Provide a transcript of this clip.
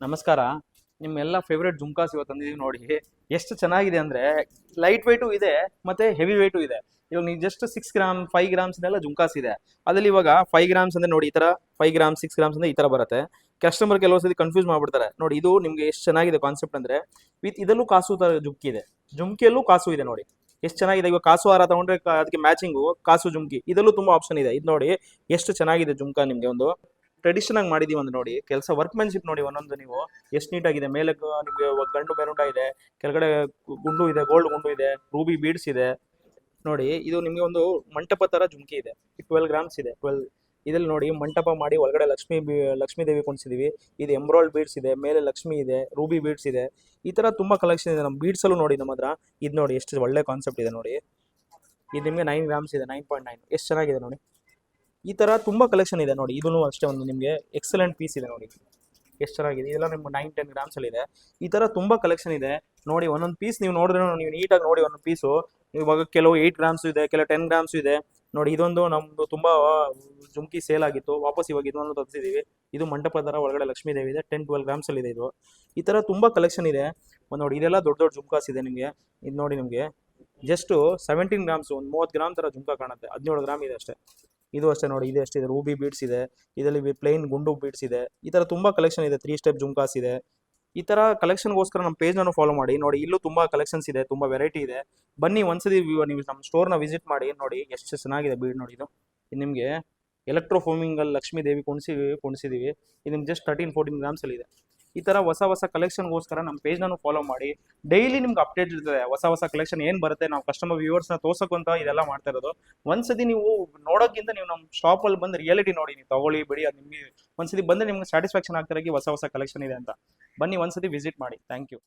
ನಮಸ್ಕಾರ. ನಿಮ್ಮೆಲ್ಲ ಫೇವ್ರೇಟ್ ಜುಮ್ಕಾಸ್ ಇವತ್ತು ತಂದಿದ್ದೀವಿ ನೋಡಿ. ಎಷ್ಟು ಚೆನ್ನಾಗಿದೆ ಅಂದ್ರೆ ಲೈಟ್ ವೆಯ್ಟು ಇದೆ ಮತ್ತೆ ಹೆವಿ ವೆಯ್ಟು ಇದೆ. ಇವಾಗ ನೀವು ಜಸ್ಟ್ 6 ಗ್ರಾಮ್ 5 ಗ್ರಾಮ್ಸ್ ಜುಮ್ಕಾಸ್ ಇದೆ. ಅದ್ರಲ್ಲಿ ಇವಾಗ 5 ಗ್ರಾಮ್ಸ್ ಅಂದ್ರೆ ನೋಡಿ ಈ ತರ 5 ಗ್ರಾಮ್ 6 ಗ್ರಾಮ್ಸ್ ಅಂದ್ರೆ ಈ ತರ ಬರುತ್ತೆ. ಕಸ್ಟಮರ್ ಕೆಲವು ಸತಿ ಕನ್ಫ್ಯೂಸ್ ಮಾಡ್ಬಿಡ್ತಾರೆ ನೋಡಿ. ಇದು ನಿಮ್ಗೆ ಎಷ್ಟು ಚೆನ್ನಾಗಿದೆ ಕಾನ್ಸೆಪ್ಟ್ ಅಂದ್ರೆ ವಿತ್ ಇದಲ್ಲೂ ಕಾಸು ತರ ಜುಮ್ಕಿ ಇದೆ, ಜುಮ್ಕಿಯಲ್ಲೂ ಕಾಸು ಇದೆ ನೋಡಿ. ಎಷ್ಟು ಚೆನ್ನಾಗಿದೆ. ಇವಾಗ ಕಾಸು ಹಾರ ತಗೊಂಡ್ರೆ ಅದಕ್ಕೆ ಮ್ಯಾಚಿಂಗು ಕಾಸು ಜುಮ್ಕಿ, ಇದಲ್ಲೂ ತುಂಬಾ ಆಪ್ಷನ್ ಇದೆ. ಇದು ನೋಡಿ ಎಷ್ಟು ಚೆನ್ನಾಗಿದೆ ಜುಮ್ಕಾ. ನಿಮ್ಗೆ ಒಂದು ಟ್ರೆಡಿಷನ್ ಆಗಿ ಮಾಡಿದೀವಿ ಒಂದು ನೋಡಿ. ಕೆಲಸ ವರ್ಕ್ಮೆನ್ಶಿಪ್ ನೋಡಿ ಒಂದೊಂದು ನೀವು ಎಷ್ಟು ನೀಟಾಗಿದೆ. ಮೇಲೆ ನಿಮಗೆ ಗಂಡು ಮೆರುಂಡ ಇದೆ, ಕೆಳಗಡೆ ಗುಂಡು ಇದೆ, ಗೋಲ್ಡ್ ಗುಂಡು ಇದೆ, ರೂಬಿ ಬೀಡ್ಸ್ ಇದೆ ನೋಡಿ. ಇದು ನಿಮಗೆ ಒಂದು ಮಂಟಪ ತರ ಜುಮ್ಕಿ ಇದೆ. 12 ಗ್ರಾಮ್ಸ್ ಇದೆ. ಇದ್ರಲ್ಲಿ ನೋಡಿ ಮಂಟಪ ಮಾಡಿ ಒಳಗಡೆ ಲಕ್ಷ್ಮೀ ದೇವಿ ಕುಣಿಸಿದೀವಿ. ಇದು ಎಂಬ್ರಾಯ್ಡ್ ಬೀಡ್ಸ್ ಇದೆ, ಮೇಲೆ ಲಕ್ಷ್ಮಿ ಇದೆ, ರೂಬಿ ಬೀಡ್ಸ್ ಇದೆ. ಈ ತರ ತುಂಬಾ ಕಲೆಕ್ಷನ್ ಇದೆ ನಮ್ಮ ಬೀಡ್ಸ್ ಅಲ್ಲೂ ನೋಡಿ ನಮ್ಮ ಹತ್ರ. ಇದು ನೋಡಿ ಎಷ್ಟು ಒಳ್ಳೆ ಕಾನ್ಸೆಪ್ಟ್ ಇದೆ ನೋಡಿ. ಇದು ನಿಮಗೆ 9 ಗ್ರಾಮ್ಸ್ ಇದೆ, 9.9. ಎಷ್ಟು ಚೆನ್ನಾಗಿದೆ ನೋಡಿ. ಈ ತರ ತುಂಬಾ ಕಲೆಕ್ಷನ್ ಇದೆ ನೋಡಿ. ಇದೂ ಅಷ್ಟೇ ಒಂದು ನಿಮಗೆ ಎಕ್ಸಲೆಂಟ್ ಪೀಸ್ ಇದೆ ನೋಡಿ. ಎಷ್ಟು ಚೆನ್ನಾಗಿದೆ. ಇದೆಲ್ಲ ನಿಮ್ಗೆ 9-10 ಗ್ರಾಮ್ಸ್ ಅಲ್ಲಿ ಇದೆ. ಈ ತರ ತುಂಬಾ ಕಲೆಕ್ಷನ್ ಇದೆ ನೋಡಿ. ಒಂದೊಂದು ಪೀಸ್ ನೀವು ನೋಡಿದ್ರೆ ನೀವು ನೀಟಾಗಿ ನೋಡಿ ಒಂದೊಂದು ಪೀಸು. ಇವಾಗ ಕೆಲವು 8 ಗ್ರಾಮ್ಸ್ ಇದೆ, ಕೆಲವು 10 ಗ್ರಾಮ್ಸ್ ಇದೆ ನೋಡಿ. ಇದೊಂದು ನಮ್ದು ತುಂಬಾ ಜುಮ್ಕಿ ಸೇಲ್ ಆಗಿತ್ತು, ವಾಪಸ್ ಇವಾಗ ಇದನ್ನು ತರಿಸಿದೀವಿ. ಇದು ಮಂಟಪ ತರ ಒಳಗಡೆ ಲಕ್ಷ್ಮೀ ದೇವಿ ಇದೆ, 10-12 ಗ್ರಾಮ್ಸ್ ಅಲ್ಲಿ ಇದೆ ಇದು. ಈ ತರ ತುಂಬಾ ಕಲೆಕ್ಷನ್ ಇದೆ. ಒಂದು ನೋಡಿ ಇದೆಲ್ಲ ದೊಡ್ಡ ದೊಡ್ಡ ಜುಮ್ಕಾಸ್ ಇದೆ ನಿಮಗೆ. ಇದು ನೋಡಿ ನಿಮಗೆ ಜಸ್ಟ್ 17 ಗ್ರಾಮ್ಸ್, ಒಂದು 30 ಗ್ರಾಮ್ ತರ ಜುಮ್ಕಾ ಕಾಣುತ್ತೆ. 17 ಗ್ರಾಮ್ ಇದೆ ಅಷ್ಟೇ. ಇದು ಅಷ್ಟೇ ನೋಡಿ. ಇದೆ ಅಷ್ಟೇ ಇದೆ. ರೂಬಿ ಬೀಡ್ಸ್ ಇದೆ, ಇದರಲ್ಲಿ ಪ್ಲೇನ್ ಗುಂಡು ಬೀಡ್ಸ್ ಇದೆ. ಈ ತರ ತುಂಬಾ ಕಲೆಕ್ಷನ್ ಇದೆ. 3 ಸ್ಟೆಪ್ ಜುಮ್ಕಾಸ್ ಇದೆ. ಈ ತರ ಕಲೆಕ್ಷನ್ಗೋಸ್ಕರ ನಮ್ಮ ಪೇಜ್ ನಾನು ಫಾಲೋ ಮಾಡಿ ನೋಡಿ. ಇಲ್ಲೂ ತುಂಬಾ ಕಲೆಕ್ಷನ್ಸ್ ಇದೆ, ತುಂಬಾ ವೆರೈಟಿ ಇದೆ. ಬನ್ನಿ ಒಂದ್ಸತಿ ನೀವು ನಮ್ಮ ಸ್ಟೋರ್ನ ವಿಸಿಟ್ ಮಾಡಿ ನೋಡಿ. ಎಷ್ಟು ಚೆನ್ನಾಗಿದೆ ಬೀಡ್ ನೋಡಿ. ಇದು ನಿಮಗೆ ಎಲೆಕ್ಟ್ರೋ ಫೋಮಿಂಗ್ ಅಲ್ಲಿ ಲಕ್ಷ್ಮೀ ದೇವಿ ಕುಣಿಸಿದೀವಿ. ಇದು ನಿಮ್ಗೆ ಜಸ್ಟ್ 13-14 ಗ್ರಾಮ್ಸ್ ಅಲ್ಲಿ ಇದೆ. ಈ ತರ ಹೊಸ ಹೊಸ ಕಲೆಕ್ಷನ್ಗೋಸ್ಕರ ನಮ್ಮ ಪೇಜ್ ನಾನು ಫಾಲೋ ಮಾಡಿ. ಡೈಲಿ ನಿಮ್ಗೆ ಅಪ್ಡೇಟ್ ಇರ್ತದೆ. ಹೊಸ ಹೊಸ ಕಲೆಕ್ಷನ್ ಏನ್ ಬರುತ್ತೆ ನಾವು ಕಸ್ಟಮರ್ ವ್ಯೂವರ್ಸ್ನ ತೋರ್ಸಕ್ಕಂತ ಇದೆಲ್ಲ ಮಾಡ್ತಾ ಇರೋದು. ಒಂದ್ಸತಿ ನೀವು ನೋಡೋಕ್ಕಿಂತ ನೀವು ನಮ್ಮ ಶಾಪಲ್ಲಿ ಬಂದು ರಿಯಾಲಿಟಿ ನೋಡಿ. ನೀವು ತಗೊಳ್ಳಿ ಬಿಡಿ, ಅದು ನಿಮಗೆ ಒಂದ್ಸತಿ ಬಂದ್ರೆ ನಿಮ್ಗೆ ಸ್ಯಾಟಿಸ್ಫ್ಯಾಕ್ಷನ್ ಆಗ್ತಿರಾಗಿ ಹೊಸ ಹೊಸ ಕಲೆಕ್ಷನ್ ಇದೆ ಅಂತ. ಬನ್ನಿ ಒಂದ್ಸತಿ ವಿಸಿಟ್ ಮಾಡಿ. Thank you.